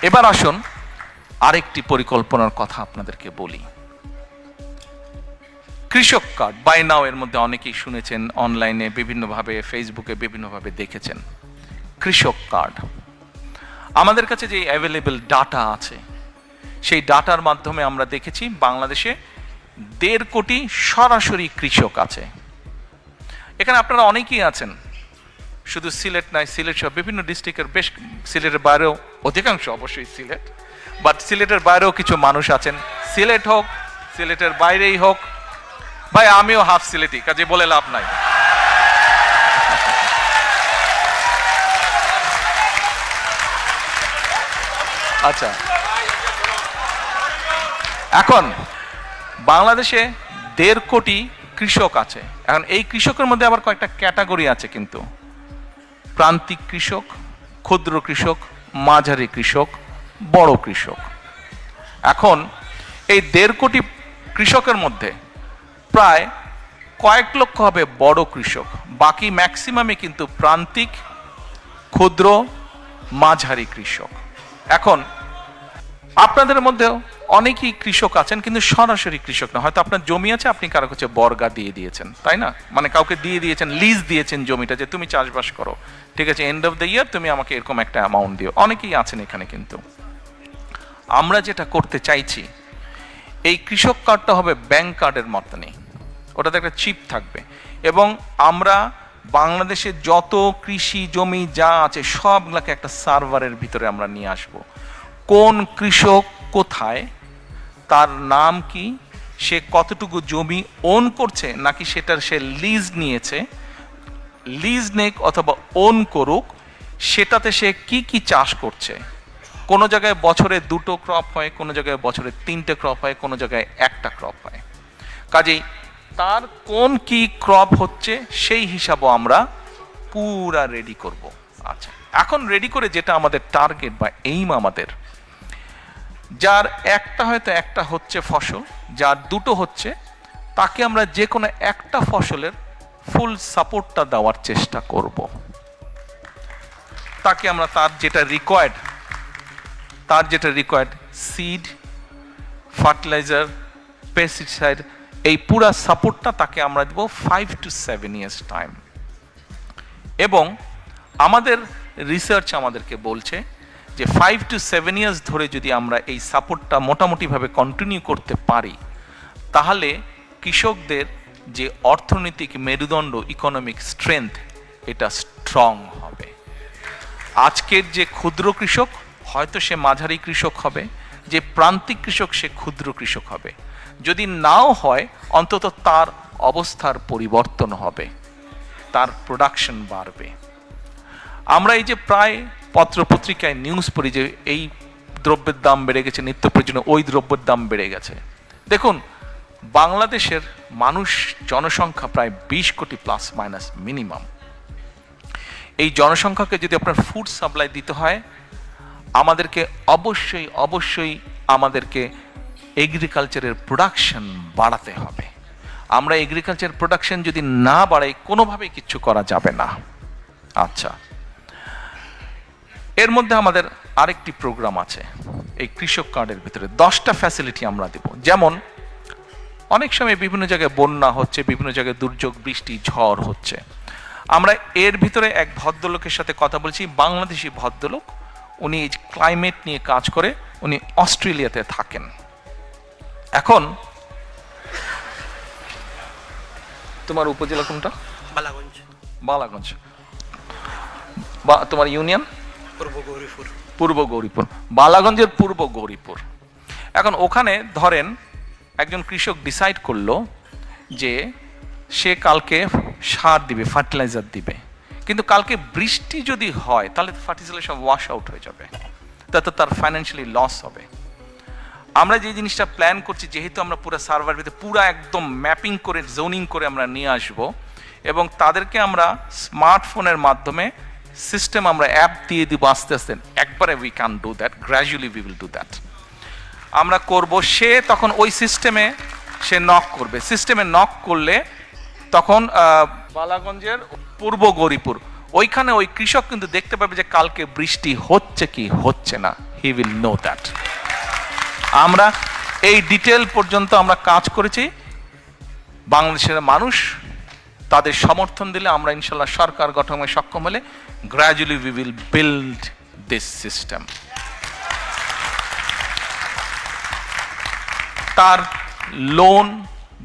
এবার আসুন আরেকটি পরিকল্পনার কথা আপনাদেরকে বলি। কৃষক কার্ড বাই নাও এর মধ্যে অনেকেই শুনেছেন, অনলাইনে বিভিন্নভাবে, ফেসবুকে বিভিন্নভাবে দেখেছেন। কৃষক কার্ড, আমাদের কাছে যে অ্যাভেলেবল ডাটা আছে, সেই ডাটার মাধ্যমে আমরা দেখেছি বাংলাদেশে 1.5 কোটি সরাসরি কৃষক আছে। এখানে আপনারা অনেকেই আছেন, শুধু সিলেট নয়, সিলেট সহ বিভিন্ন ডিস্ট্রিক্টের, বেশ সিলেটের বাইরেও, অধিকাংশ অবশ্যই সিলেট, বাট সিলেটের বাইরেও কিছু মানুষ আছেন। সিলেট হোক, সিলেটের বাইরেই হোক, ভাই আমিও হাফ সিলেটি, কাজে বলে লাভ নাই। আচ্ছা, এখন বাংলাদেশে 1.5 কোটি কৃষক আছে। এখন এই কৃষকের মধ্যে আবার কয়েকটা ক্যাটাগরি আছে কিন্তু, প্রান্তিক কৃষক, ক্ষুদ্র কৃষক, মাঝারি কৃষক, বড় কৃষক। এখন এই 1.5 কোটি কৃষকের মধ্যে প্রায় কয়েক লক্ষ হবে বড় কৃষক, বাকি ম্যাক্সিমামে কিন্তু প্রান্তিক, ক্ষুদ্র, মাঝারি কৃষক। এখন আপনাদের মধ্যেও অনেকেই কৃষক আছেন কিন্তু সরাসরি কৃষক না, হয়তো আপনার জমি আছে, আপনি কারো কাছে বর্গা দিয়ে দিয়েছেন, তাই না? মানে কাউকে দিয়ে দিয়েছেন, লিজ দিয়েছেন জমিটা, যে তুমি চাষবাস করো, ঠিক আছে, এন্ড অফ দ্য ইয়ার তুমি আমাকে এরকম একটা অ্যামাউন্ট দিও। অনেকেই আছেন এখানে। কিন্তু আমরা যেটা করতে চাইছি, এই কৃষক কার্ডটা হবে ব্যাংক কার্ডের মতনই, ওটাতে একটা চিপ থাকবে, এবং আমরা বাংলাদেশের যত কৃষি জমি যা আছে সবগুলোকে একটা সার্ভারের ভিতরে আমরা নিয়ে আসব। কোন কৃষক কোথায়, তার নাম কি, সে কতটুকু জমি ওন করছে, নাকি সেটার সে লিজ নিয়েছে, লিজ নেক অথবা ওন করুক, সেটাতে সে কি কি চাষ করছে। কোনো জায়গায় বছরে 2টো ক্রপ হয়, কোনো জায়গায় বছরে 3টে ক্রপ হয়, কোনো জায়গায় 1টা ক্রপ হয়। কাজেই তার কোন কি ক্রপ হচ্ছে সেই হিসাবও আমরা পুরা রেডি করব। আচ্ছা, এখন রেডি করে যেটা আমাদের টার্গেট বা এইম, আমাদের যার একটা হচ্ছে ফসল, যার 2টো হচ্ছে, তাকে আমরা যে কোনো একটা ফসলের ফুল সাপোর্টটা দেওয়ার চেষ্টা করব। তাকে আমরা তার যেটা রিকোয়ার্ড সিড, ফার্টিলাইজার, পেস্টিসাইড, এই পুরা সাপোর্টটা তাকে আমরা দেব 5 to 7 years টাইম। এবং আমাদের রিসার্চ আমাদেরকে বলছে যে 5 to 7 years ধরে যদি আমরা এই সাপোর্টটা মোটামুটিভাবে কন্টিনিউ করতে পারি, তাহলে কৃষকদের যে অর্থনৈতিক মেরুদণ্ড, ইকোনমিক স্ট্রেংথ, এটা স্ট্রং হবে। আজকের যে ক্ষুদ্র কৃষক হয়তো সে মাঝারি কৃষক হবে, যে প্রান্তিক কৃষক সে ক্ষুদ্র কৃষক হবে। যদি নাও হয়, অন্তত তার অবস্থার পরিবর্তন হবে, তার প্রোডাকশন বাড়বে। আমরা এই যে প্রায় পত্রপত্রিকায় নিউজ পড়ি যে এই দ্রব্যের দাম বেড়ে গেছে, নিত্য প্রয়োজনীয় ওই দ্রব্যের দাম বেড়ে গেছে। দেখুন, বাংলাদেশের জনসংখ্যা প্রায় 20 কোটি প্লাস মাইনাস মিনিমাম। এই জনসংখ্যাকে যদি আপনার ফুড সাপ্লাই দিতে হয়, আমাদেরকে অবশ্যই আমাদেরকে এগ্রিকালচারের প্রোডাকশন বাড়াতে হবে। আমরা এগ্রিকালচার প্রোডাকশন যদি না বাড়াই, কোনোভাবেই কিচ্ছু করা যাবে না। আচ্ছা, এর মধ্যে আমাদের আরেকটি প্রোগ্রাম আছে এই কৃষক কার্ডের ভিতরে। 10টা ফ্যাসিলিটি আমরা দেব। যেমন অনেক সময় বিভিন্ন জায়গায় বন্যা হচ্ছে, বিভিন্ন জায়গায় দুর্যোগ, বৃষ্টি, ঝড় হচ্ছে। আমরা এর ভিতরে এক ভদ্রলোকের সাথে কথা বলছি, বাংলাদেশি ভদ্রলোক, উনি ক্লাইমেট নিয়ে কাজ করে, উনি অস্ট্রেলিয়াতে থাকেন। এখন তোমার উপজেলা কোনটা? বালাগঞ্জ। তোমার ইউনিয়ন? পূর্ব গৌরীপুর। বালাগঞ্জের পূর্ব গৌরীপুর। এখন ওখানে ধরেন একজন কৃষক ডিসাইড করলো যে সে কালকে সার দিবে, ফার্টিলাইজার দিবে, কিন্তু কালকে বৃষ্টি যদি হয় তাহলে ফার্টিলাইজার সব ওয়াশ আউট হয়ে যাবে, তাতে তার ফাইন্যান্সিয়ালি লস হবে। আমরা যে জিনিসটা প্ল্যান করছি, যেহেতু আমরা পুরো সার্ভার ভিতরে পুরো একদম ম্যাপিং করে, জোনিং করে আমরা নিয়ে আসব, এবং তাদেরকে আমরা স্মার্টফোনের মাধ্যমে সিস্টেম, আমরা অ্যাপ দিয়ে দিব আস্তে আস্তে, একবারে we can do that, gradually we will do that. আমরা করব, সে তখন ওই সিস্টেমে সে নক করবে। সিস্টেমে নক করলে তখন বালাগঞ্জের পূর্ব গৌরীপুর ওইখানে ওই কৃষক কিন্তু দেখতে পাবে যে কালকে বৃষ্টি হচ্ছে কি হচ্ছে না, হি উইল নো দ্যাট। আমরা এই ডিটেল পর্যন্ত আমরা কাজ করেছি। বাংলাদেশের মানুষ তাদের সমর্থন দিলে আমরা ইনশাল্লাহ সরকার গঠনে সক্ষম হলে gradually we will build this system. তার লোন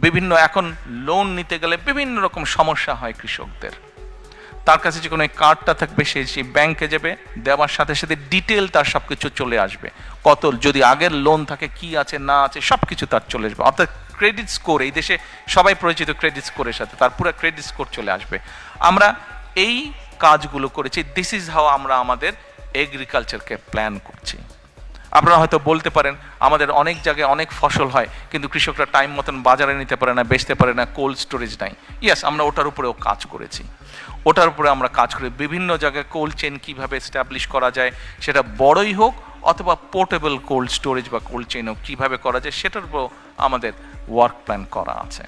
বিভিন্ন, এখন লোন নিতে গেলে বিভিন্ন রকম সমস্যা হয় কৃষকদের। তার কাছে যে কোনো কার্ডটা থাকবে, সে সেই ব্যাংকে যাবে, দেওয়ার সাথে সাথে ডিটেল তার সব কিছু চলে আসবে। কত যদি আগের লোন থাকে, কি আছে না আছে সব কিছু তার চলে আসবে। অর্থাৎ ক্রেডিট স্কোর, এই দেশে সবাই পরিচিত ক্রেডিট স্কোরের সাথে, তার পুরো ক্রেডিট স্কোর চলে আসবে। আমরা এই কাজগুলো করেছি। দিস ইজ হাউ আমরা আমাদের এগ্রিকালচারকে প্ল্যান করছি। আপনারা হয়তো বলতে পারেন আমাদের অনেক জায়গায় অনেক ফসল হয় কিন্তু কৃষকরা টাইম মতন বাজারে নিতে পারে না, বেচতে পারে না, কোল্ড স্টোরেজ নাই। ইয়েস, আমরা ওটার উপরেও কাজ করেছি। ওটার উপরে আমরা কাজ করি বিভিন্ন জায়গায় কোল্ড চেন কীভাবে এস্টাবলিশ করা যায়, সেটা বড়ই হোক অথবা পোর্টেবল কোল্ড স্টোরেজ বা কোল্ড চেন হোক, কীভাবে করা যায় সেটার উপর আমাদের ওয়ার্ক প্ল্যান করা আছে।